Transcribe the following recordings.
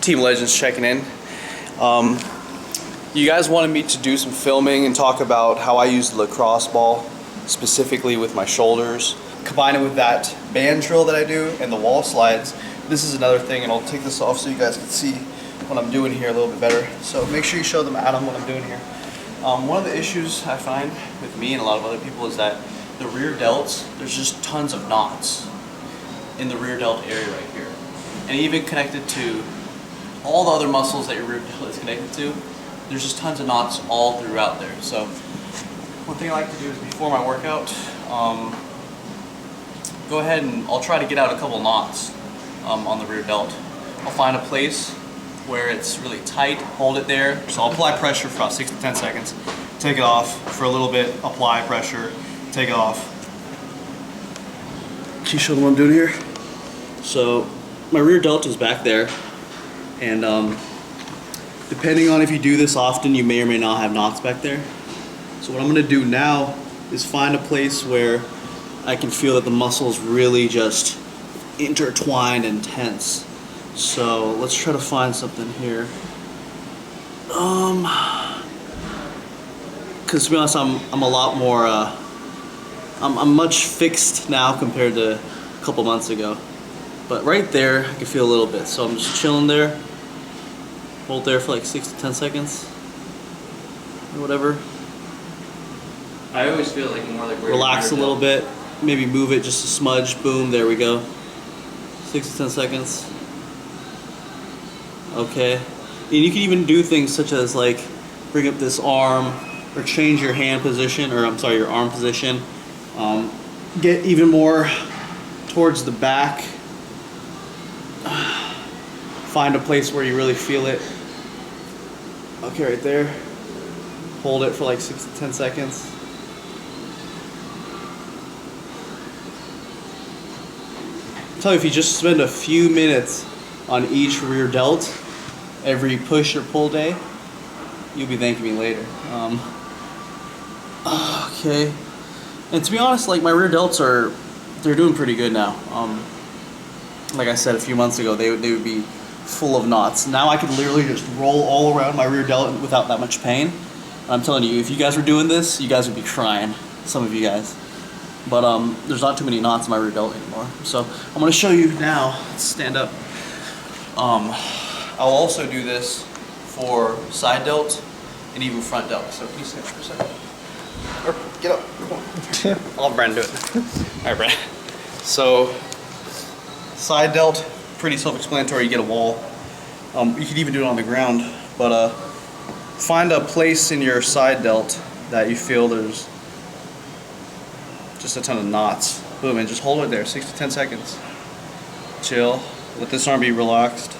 Team Legends checking in. You guys wanted me to do some filming and talk about how I use the lacrosse ball, specifically with my shoulders. Combine it with that band drill that I do and the wall slides. This is another thing, and I'll take this off so you guys can see what I'm doing here a little bit better. So make sure you show them Adam what I'm doing here. One of the issues I find with me and a lot of other people is that the rear delts, there's just tons of knots in the rear delt area right here. And even connected to all the other muscles that your rear delt is connected to, there's just tons of knots all throughout there. So one thing I like to do is before my workout, go ahead and I'll try to get out a couple knots on the rear delt. I'll find a place where it's really tight, hold it there. So I'll apply pressure for about 6 to 10 seconds, take it off for a little bit, apply pressure, take it off. Can you show them what I'm doing here? So my rear delt is back there, and depending on if you do this often, you may or may not have knots back there. So what I'm gonna do now is find a place where I can feel that the muscles really just intertwined and tense. So let's try to find something here. Because to be honest, I'm a lot more, I'm much fixed now compared to a couple months ago. But right there, I can feel a little bit. So I'm just chilling there. Hold there for like 6 to 10 seconds. Or whatever. I always feel like more like relax a little bit. Maybe move it just a smudge. Boom, there we go. 6 to 10 seconds. Okay. And you can even do things such as like bring up this arm or change your hand position, or I'm sorry, your arm position. Get even more towards the back. Find a place where you really feel it. Okay, right there. Hold it for like 6 to 10 seconds. Tell you, if you just spend a few minutes on each rear delt every push or pull day, you'll be thanking me later. Okay, and to be honest, like my rear delts they're doing pretty good now. Like I said a few months ago, they would be full of knots. Now I could literally just roll all around my rear delt without that much pain. And I'm telling you, if you guys were doing this, you guys would be crying. Some of you guys. But there's not too many knots in my rear delt anymore. So I'm gonna show you now. Let's stand up. I'll also do this for side delt and even front delt. So can you stand up for a second? Or get up. Come on. I'll have Brandon do it. All right, Brandon. So side delt, pretty self-explanatory. You get a wall. You could even do it on the ground. But find a place in your side delt that you feel there's just a ton of knots. Boom, and just hold it there, 6 to 10 seconds. Chill, let this arm be relaxed.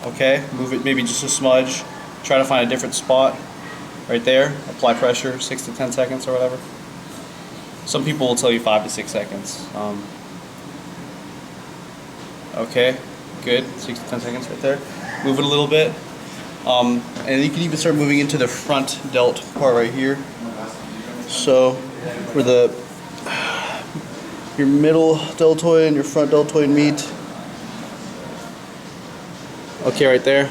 Okay, move it maybe just a smudge. Try to find a different spot. Right there, apply pressure, 6 to 10 seconds or whatever. Some people will tell you 5 to 6 seconds. Okay, good, 6 to 10 seconds right there. Move it a little bit. And you can even start moving into the front delt part right here. So, where your middle deltoid and your front deltoid meet. Okay, right there.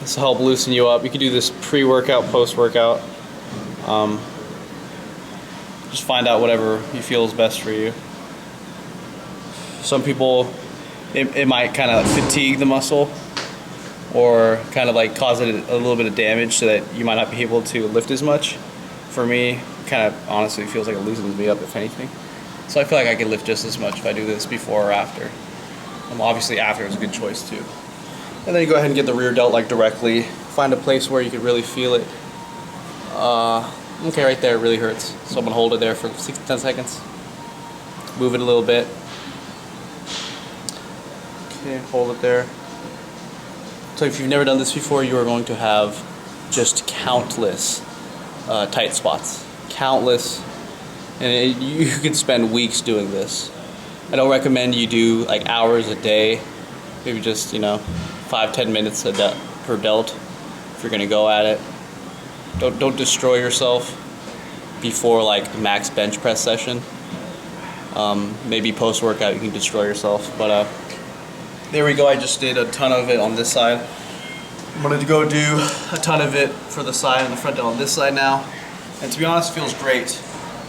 This will help loosen you up. You can do this pre-workout, post-workout. Just find out whatever you feel is best for you. Some people, it might kind of fatigue the muscle, or kind of like cause it a little bit of damage so that you might not be able to lift as much. For me, kind of honestly feels like it loosens me up if anything. So I feel like I can lift just as much if I do this before or after. Obviously after is a good choice too. And then you go ahead and get the rear delt like directly. Find a place where you could really feel it. Okay, right there, it really hurts. So I'm gonna hold it there for 6 to 10 seconds. Move it a little bit. Okay, hold it there. So if you've never done this before, you are going to have just countless tight spots. Countless. And you could spend weeks doing this. I don't recommend you do like hours a day. Maybe just, 5-10 minutes per delt if you're gonna go at it. Don't destroy yourself before like the max bench press session. Maybe post-workout you can destroy yourself. But there we go. I just did a ton of it on this side. I'm gonna go do a ton of it for the side and the front on this side now. And to be honest, it feels great.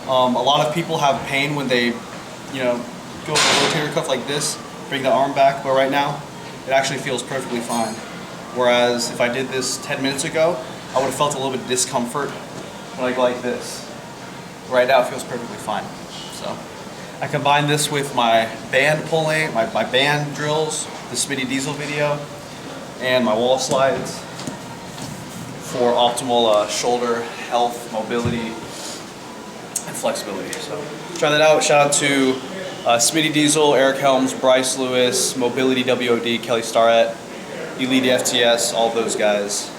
A lot of people have pain when they, go for a rotator cuff like this, bring the arm back, but right now, it actually feels perfectly fine. Whereas if I did this 10 minutes ago, I would have felt a little bit of discomfort, like this. Right now, it feels perfectly fine. So, I combined this with my band pulling, my band drills, the Smitty Diesel video, and my wall slides for optimal shoulder health, mobility, and flexibility. So try that out. Shout out to Smitty Diesel, Eric Helms, Bryce Lewis, Mobility WOD, Kelly Starrett, Elite FTS, all those guys.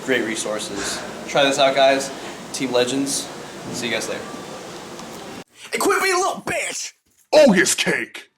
Great resources. Try this out, guys. Team Legends. See you guys later. Hey, quit being a little bitch! Ogus cake!